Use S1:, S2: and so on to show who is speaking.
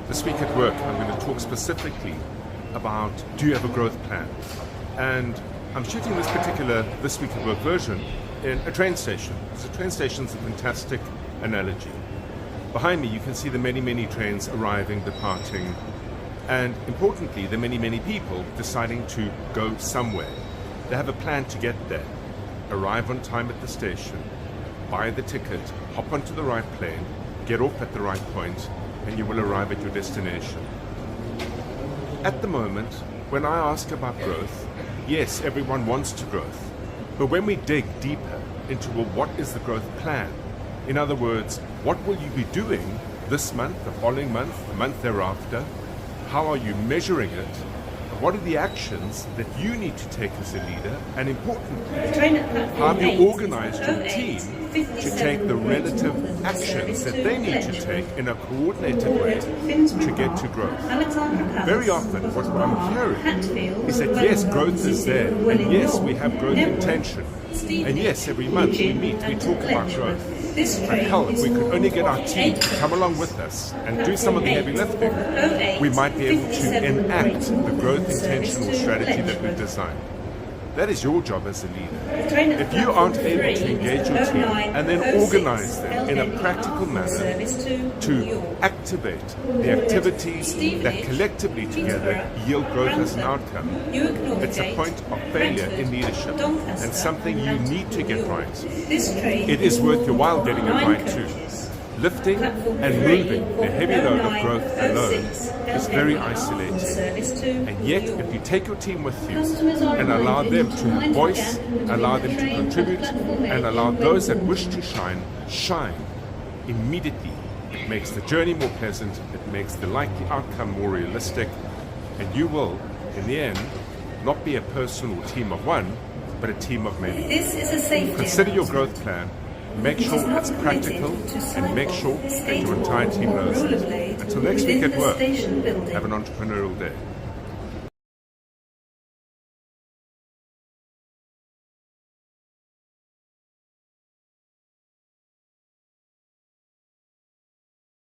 S1: This week at work, I'm going to talk specifically about, do you have a growth plan? And I'm shooting this particular This Week at Work version in a train station. Because a train station is a fantastic analogy. Behind me, you can see the many, many trains arriving, departing, and importantly, the many, many people deciding to go somewhere. They have a plan to get there, arrive on time at the station, buy the ticket, hop onto the right plane, get off at the right point, and you will arrive at your destination. At the moment, when I ask about growth, yes, everyone wants to growth. But when we dig deeper into, well, what is the growth plan? In other words, what will you be doing this month, the following month, the month thereafter? How are you measuring it? What are the actions that you need to take as a leader? And importantly, how have you organized your team to take the relative actions that they need to take in a coordinated way to get to growth? Very often what I'm hearing is that yes, growth is there, and yes, we have growth intention, and yes, every month we meet, we talk about growth. But hell, if we could only get our team to come along with us and do some of the heavy lifting, we might be able to enact the growth intentional strategy that we've designed. That is your job as a leader. If you aren't able to engage your team and then organize them in a practical manner to activate the activities that collectively together yield growth as an outcome, it's a point of failure in leadership and something you need to get right. It is worth your while getting it right too. Lifting and moving the heavy load of growth alone is very isolating. And yet, if you take your team with you and allow them to have voice, allow them to contribute, and allow those that wish to shine, immediately it makes the journey more pleasant, it makes the likely outcome more realistic, and you will, in the end, not be a person or team of one, but a team of many. Consider your growth plan. Make sure it's practical and make sure that your entire team knows it. Until next week at work, have an entrepreneurial day.